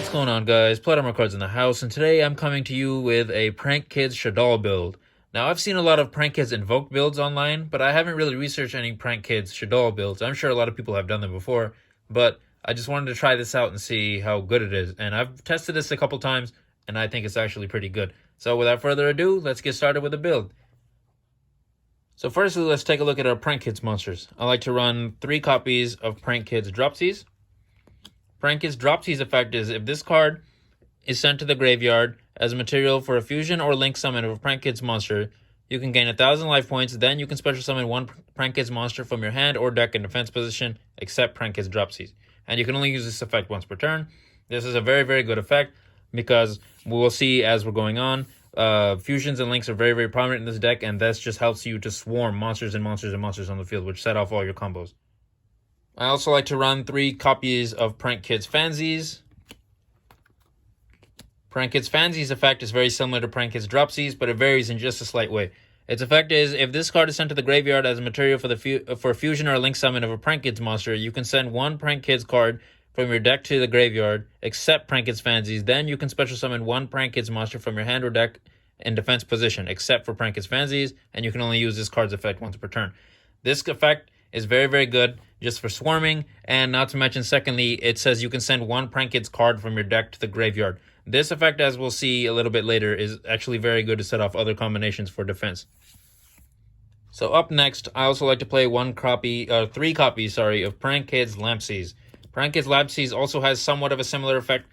What's going on, guys? Platinum Cards in the house, and today I'm coming to you with a Prank Kids Shaddoll build. Now, I've seen a lot of Prank Kids Invoke builds online, but I haven't really researched any Prank Kids Shaddoll builds. I'm sure a lot of people have done them before, but I just wanted to try this out and see how good it is. And I've tested this a couple times, and I think it's actually pretty good. So without further ado, let's get started with the build. So firstly, let's take a look at our Prank Kids monsters. I like to run 3 copies of Prank Kids Dropsies. Prank Kids Dropsies effect is if this card is sent to the graveyard as a material for a fusion or link summon of a Prank Kids monster, you can gain 1,000 life points. Then you can special summon 1 Prank Kids monster from your hand or deck in defense position, except Prank Kids Dropsies. And you can only use this effect once per turn. This is a very, very good effect because we will see as we're going on, fusions and links are very, very prominent in this deck, and this just helps you to swarm monsters and monsters and monsters on the field, which set off all your combos. I also like to run 3 copies of Prank Kids Fansies. Prank Kids Fansies effect is very similar to Prank Kids Dropsies, but it varies in just a slight way. Its effect is if this card is sent to the graveyard as a material for a fusion or a link summon of a Prank Kids monster, you can send 1 Prank Kids card from your deck to the graveyard, except Prank Kids Fansies. Then you can special summon 1 Prank Kids monster from your hand or deck in defense position, except for Prank Kids Fansies, and you can only use this card's effect once per turn. This effect is very, very good just for swarming, and not to mention, secondly, it says you can send 1 Prank Kids card from your deck to the graveyard. This effect, as we'll see a little bit later, is actually very good to set off other combinations for defense. So up next, I also like to play 3 copies of Prank Kids Lampsies. Prank Kids Lampsies also has somewhat of a similar effect,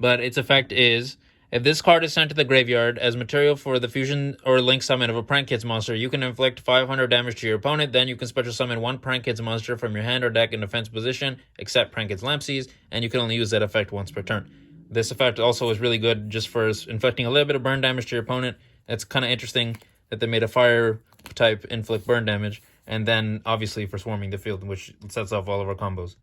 but its effect is if this card is sent to the graveyard as material for the fusion or link summon of a Prank Kids monster, you can inflict 500 damage to your opponent. Then you can special summon 1 Prank Kids monster from your hand or deck in defense position, except Prank Kids Lampsies, and you can only use that effect once per turn. This effect also is really good just for inflicting a little bit of burn damage to your opponent. It's kind of interesting that they made a fire type inflict burn damage, and then obviously for swarming the field, which sets off all of our combos.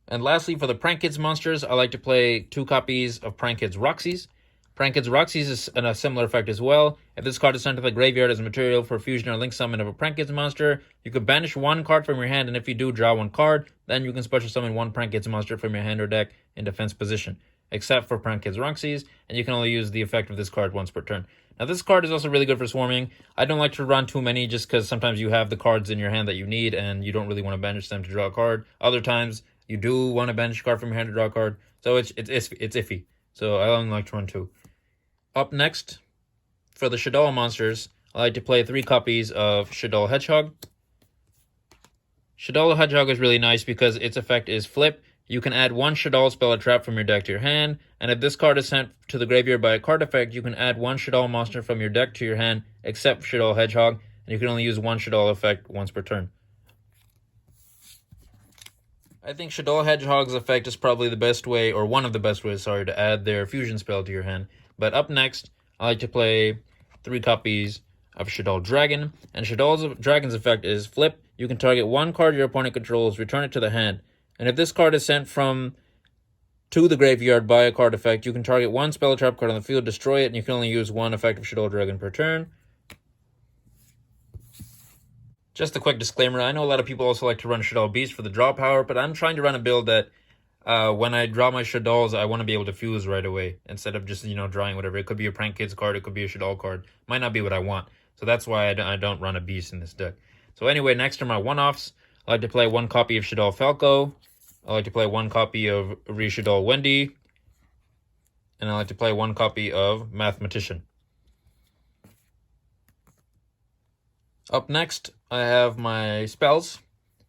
And lastly, for the Prank Kids monsters, I like to play 2 copies of Prank Kids Roxies. Prank Kids Roxies is a similar effect as well. If this card is sent to the graveyard as a material for fusion or link summon of a Prank Kids monster, you can banish 1 card from your hand, and if you do, draw 1 card. Then you can special summon 1 Prank Kids monster from your hand or deck in defense position, except for Prank Kids Roxies, and you can only use the effect of this card once per turn. Now, this card is also really good for swarming. I don't like to run too many just because sometimes you have the cards in your hand that you need, and you don't really want to banish them to draw a card. Other times, you do want to banish a card from your hand to draw a card, so it's iffy. So I only like to run 2. Up next, for the Shaddoll monsters, I like to play 3 copies of Shaddoll Hedgehog. Shaddoll Hedgehog is really nice because its effect is flip. You can add 1 Shaddoll spell or trap from your deck to your hand, and if this card is sent to the graveyard by a card effect, you can add 1 Shaddoll monster from your deck to your hand, except Shaddoll Hedgehog, and you can only use 1 Shaddoll effect once per turn. I think Shaddoll Hedgehog's effect is probably the best way, or one of the best ways, to add their fusion spell to your hand. But up next, I like to play 3 copies of Shaddoll Dragon. And Shaddoll Dragon's effect is flip. You can target 1 card your opponent controls, return it to the hand. And if this card is sent to the graveyard by a card effect, you can target 1 spell or trap card on the field, destroy it, and you can only use 1 effect of Shaddoll Dragon per turn. Just a quick disclaimer, I know a lot of people also like to run Shaddoll Beast for the draw power, but I'm trying to run a build that when I draw my Shaddolls, I want to be able to fuse right away instead of just, drawing whatever. It could be a Prank Kids card, it could be a Shaddoll card. Might not be what I want. So that's why I don't run a Beast in this deck. So anyway, next are my one-offs. I like to play 1 copy of Shaddoll Falco. I like to play 1 copy of Shaddoll Wendy. And I like to play 1 copy of Mathematician. Up next, I have my spells.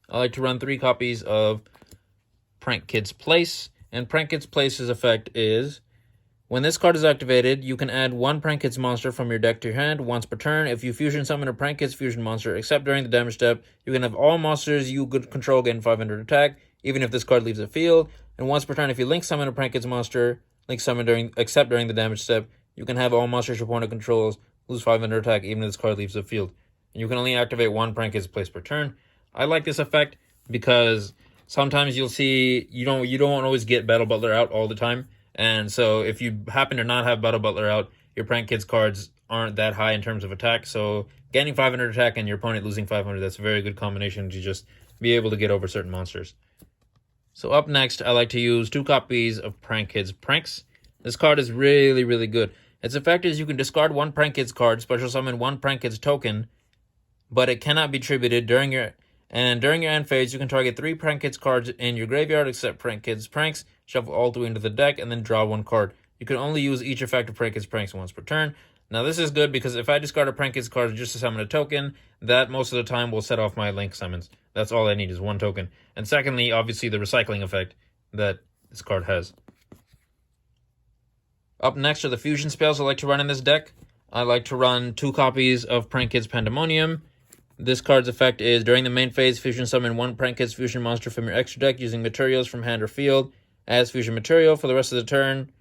I like to run 3 copies of Prank Kids Place, and Prank Kids Place's effect is when this card is activated, you can add 1 Prank Kids monster from your deck to your hand once per turn. If you fusion summon a Prank Kids fusion monster, except during the damage step, you can have all monsters you control gain 500 attack, even if this card leaves the field. And once per turn, if you link summon a Prank Kids monster, except during the damage step, you can have all monsters your opponent controls lose 500 attack, even if this card leaves the field. And you can only activate 1 Prank Kids Place per turn. I like this effect because sometimes you'll see you don't always get Battle Butler out all the time. And so if you happen to not have Battle Butler out, your Prank Kids cards aren't that high in terms of attack. So gaining 500 attack and your opponent losing 500, that's a very good combination to just be able to get over certain monsters. So up next, I like to use 2 copies of Prank Kids Pranks. This card is really, really good. Its effect is you can discard one Pancakes card, special summon one Pancakes token, but it cannot be tributed during your end phase. You can target 3 Pancakes cards in your graveyard except Pancakes Pranks, shuffle all 3 into the deck, and then draw 1 card. You can only use each effect of Pancakes Pranks once per turn. Now this is good because if I discard a Pancakes card just to summon a token, that most of the time will set off my Link summons. That's all I need is 1 token. And secondly, obviously the recycling effect that this card has. Up next are the fusion spells I like to run in this deck. I like to run 2 copies of Pancakes Pandemonium. This card's effect is, during the main phase, fusion summon 1 Pancakes fusion monster from your extra deck using materials from hand or field as fusion material for the rest of the turn.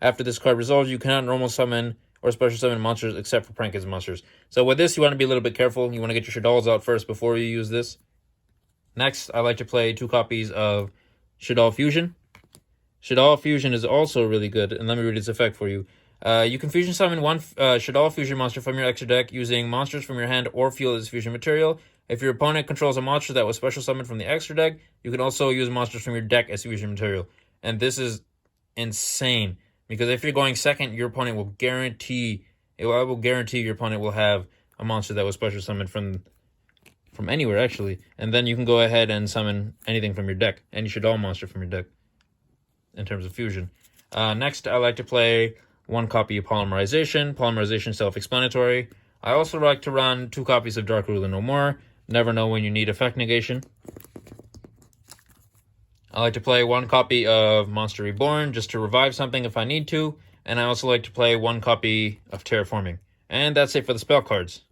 After this card resolves, you cannot normal summon or special summon monsters except for Pancakes monsters. So with this, you want to be a little bit careful. You want to get your Shaddolls out first before you use this. Next, I like to play 2 copies of Shaddoll Fusion. Shaddoll Fusion is also really good, and let me read its effect for you. You can fusion summon 1 Shaddoll Fusion monster from your extra deck using monsters from your hand or field as fusion material. If your opponent controls a monster that was special summoned from the extra deck, you can also use monsters from your deck as fusion material. And this is insane, because if you're going second, your opponent will guarantee, I will guarantee your opponent will have a monster that was special summoned from anywhere, actually. And then you can go ahead and summon anything from your deck, any Shaddoll monster from your deck, in terms of fusion. Next, I like to play 1 copy of Polymerization. Polymerization self-explanatory. I also like to run 2 copies of Dark Ruler No More. Never know when you need effect negation. I like to play 1 copy of Monster Reborn just to revive something if I need to. And I also like to play 1 copy of Terraforming. And that's it for the spell cards.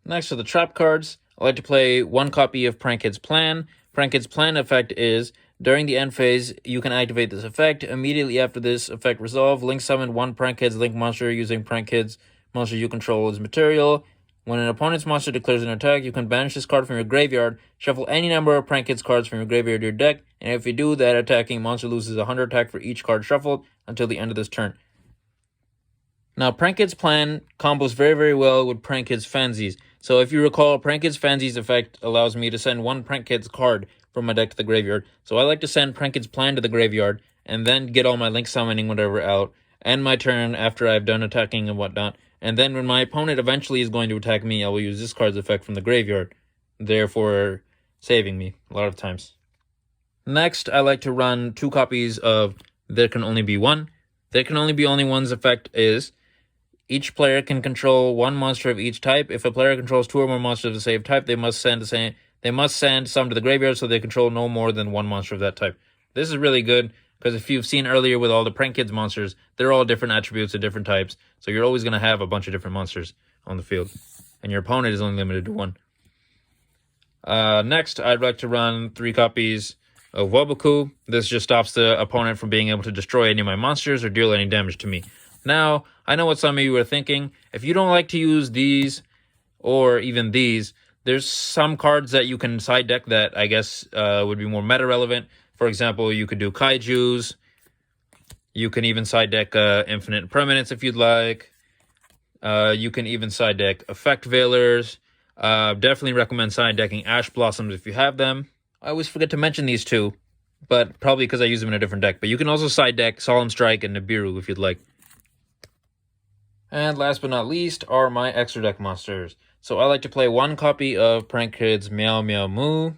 Next are the trap cards. I like to play 1 copy of Prankhead's Plan. Prankhead's Plan effect is, during the end phase, you can activate this effect. Immediately after this effect resolve, link summon 1 Prankhead's Link monster using Prankhead's monster you control as material. When an opponent's monster declares an attack, you can banish this card from your graveyard, shuffle any number of Prankhead's cards from your graveyard to your deck, and if you do, that attacking monster loses 100 attack for each card shuffled until the end of this turn. Now, Prankhead's Plan combos very, very well with Prankhead's Fancies. So if you recall, Prankhead's Fancies effect allows me to send 1 Prankhead's card from my deck to the graveyard. So I like to send Prankhead's Plan to the graveyard, and then get all my Link summoning whatever out, end my turn after I've done attacking and whatnot. And then when my opponent eventually is going to attack me, I will use this card's effect from the graveyard, therefore saving me a lot of times. Next, I like to run 2 copies of There Can Only Be One. There Can Only Be Only One's effect is, each player can control 1 monster of each type. If a player controls 2 or more monsters of the same type, they must send some to the graveyard so they control no more than 1 monster of that type. This is really good, because if you've seen earlier with all the Prankhead's monsters, they're all different attributes of different types, so you're always going to have a bunch of different monsters on the field, and your opponent is only limited to 1. Next, I'd like to run 3 copies of Waboku. This just stops the opponent from being able to destroy any of my monsters or deal any damage to me. Now, I know what some of you are thinking. If you don't like to use these, or even these, there's some cards that you can side deck that I guess would be more meta relevant. For example, you could do Kaijus. You can even side deck Infinite Permanence if you'd like. You can even side deck Effect Veilers. Definitely recommend side decking Ash Blossoms if you have them. I always forget to mention these 2, but probably because I use them in a different deck. But you can also side deck Solemn Strike and Nibiru if you'd like. And last but not least are my extra deck monsters. So I like to play 1 copy of Prankhead's Meow Meow Moo.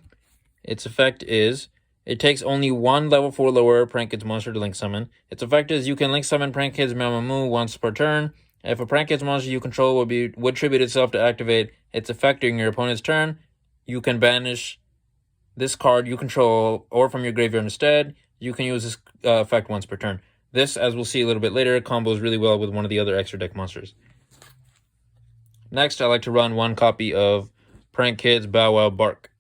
Its effect is, it takes only 1 level 4 lower Prankhead's monster to link summon. Its effect is, you can link summon Prankhead's Meow Meow Moo once per turn. If a Prankhead's monster you control would tribute itself to activate its effect during your opponent's turn, you can banish this card you control or from your graveyard instead. You can use this effect once per turn. This, as we'll see a little bit later, combos really well with one of the other extra deck monsters. Next, I like to run 1 copy of Prankhead's Bow Wow Bark.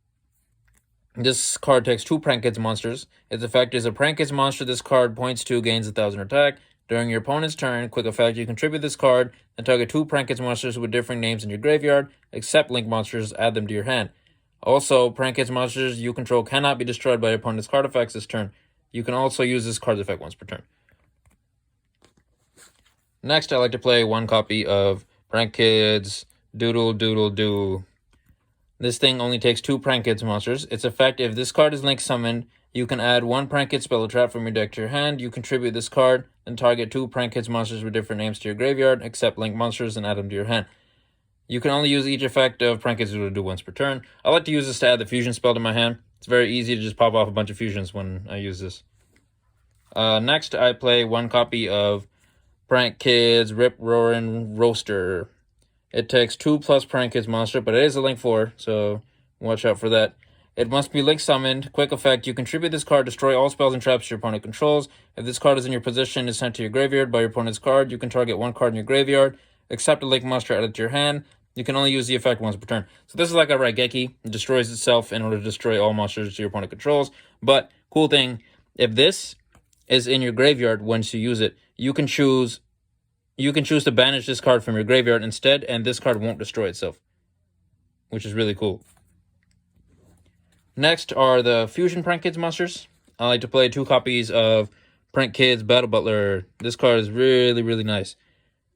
This card takes 2 Prankhead's monsters. Its effect is, a Prankhead's monster this card points to gains 1,000 attack. During your opponent's turn, quick effect, you contribute this card and target 2 Prankhead's monsters with differing names in your graveyard, except Link monsters, add them to your hand. Also, Prankhead's monsters you control cannot be destroyed by your opponent's card effects this turn. You can also use this card's effect once per turn. Next, I like to play 1 copy of Prankhead's Doodle Doodle Doo. This thing only takes 2 Prankhead's monsters. Its effect, if this card is link summoned, You can add one Pranked spell or trap from your deck to your hand. You contribute this card and target 2 Pranked monsters with different names to your graveyard, except link monsters, and add them to your hand. You can only use each effect of Pranked to do once per turn. I like to use this to add the fusion spell to my hand. It's very easy to just pop off a bunch of fusions when I use this. Next, I play 1 copy of Pancakes Rip Roaring Roaster. It takes 2+ Pancakes monster, but it is a link 4, so watch out for that. It must be link summoned. Quick effect, you contribute this card, destroy all spells and traps your opponent controls. If this card is in your position, is sent to your graveyard by your opponent's card. You can target 1 card in your graveyard, except a link monster added to your hand. You can only use the effect once per turn. So this is like a Raigeki. It destroys itself in order to destroy all monsters your opponent controls. But cool thing, if this is in your graveyard once you use it, you can choose to banish this card from your graveyard instead, and this card won't destroy itself, which is really cool. Next are the Fusion Pranked monsters. I like to play 2 copies of Pranked Battle Butler. This card is really, really nice.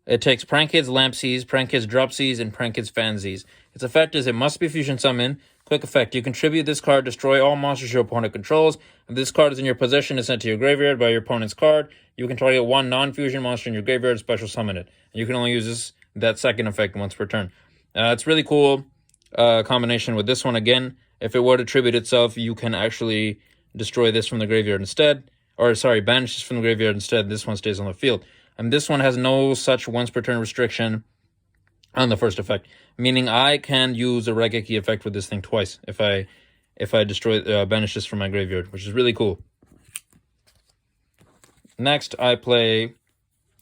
It takes Pranked Lampsies, Pranked Dropsies, and Pranked Fansies. Its effect is it must be fusion summoned. Quick effect, you contribute this card, destroy all monsters your opponent controls. If this card is in your possession, is sent to your graveyard by your opponent's card. You can target 1 non-fusion monster in your graveyard, special summon it. And you can only use that second effect once per turn. It's really cool combination with this one again. If it were to tribute itself, you can actually destroy this from the graveyard instead. Or, sorry, banish this from the graveyard instead. This one stays on the field. And this one has no such once per turn restriction on the first effect. Meaning I can use a Raigeki effect with this thing twice if I banish this from my graveyard, which is really cool. Next, I play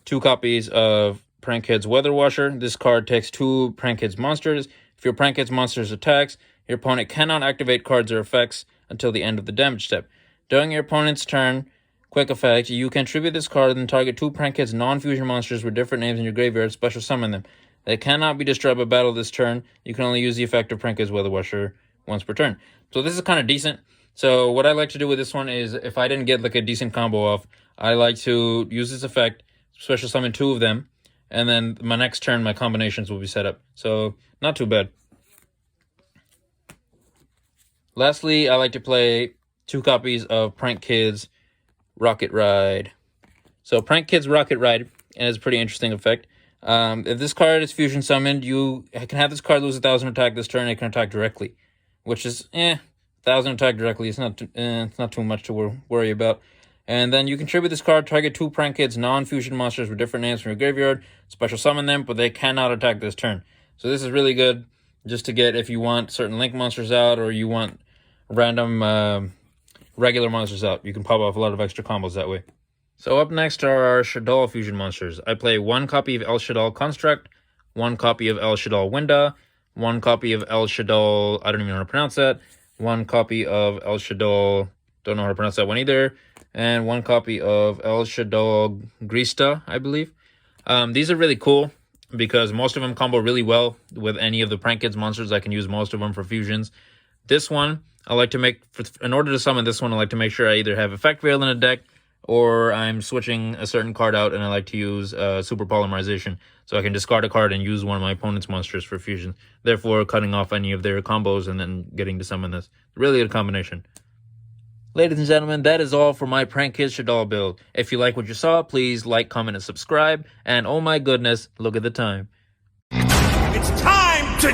2 copies of Prankhead's Weather Washer. This card takes 2 Prankhead's monsters. If your Prankhead's monsters attacks, your opponent cannot activate cards or effects until the end of the damage step. During your opponent's turn, quick effect, you can tribute this card and target 2 Prankhead's non-fusion monsters with different names in your graveyard, special summon them. They cannot be destroyed by battle this turn. You can only use the effect of Prankhead's Weather Washer once per turn. So this is kind of decent. So what I like to do with this one is, if I didn't get like a decent combo off, I like to use this effect, special summon 2 of them, and then my next turn, my combinations will be set up. So not too bad. Lastly, I like to play 2 copies of Pranked's Rocket Ride. So Pranked's Rocket Ride has a pretty interesting effect. If this card is fusion summoned, you can have this card lose 1,000 attack this turn. It can attack directly, which is 1,000 attack directly. It's not too much to worry about. And then you contribute this card, target 2 Pranked's non-fusion monsters with different names from your graveyard, special summon them, but they cannot attack this turn. So this is really good just to get if you want certain link monsters out, or you want random regular monsters out. You can pop off a lot of extra combos that way. So up next are our Shaddoll fusion monsters. I play 1 copy of El Shaddoll Construct, 1 copy of El Shaddoll Winda, 1 copy of El Shaddoll, I don't even know how to pronounce that, 1 copy of El Shaddoll, don't know how to pronounce that one either, and 1 copy of El Shaddoll Grista, I believe. These are really cool because most of them combo really well with any of the Prankeds monsters. I can use most of them for fusions. This one, I like to make, in order to summon this one, I like to make sure I either have Effect Veil in a deck, or I'm switching a certain card out, and I like to use Super Polymerization, so I can discard a card and use one of my opponent's monsters for fusion, therefore cutting off any of their combos and then getting to summon this. Really good combination. Ladies and gentlemen, that is all for my Pranked Shaddoll build. If you like what you saw, please like, comment, and subscribe. And oh my goodness, look at the time. It's time to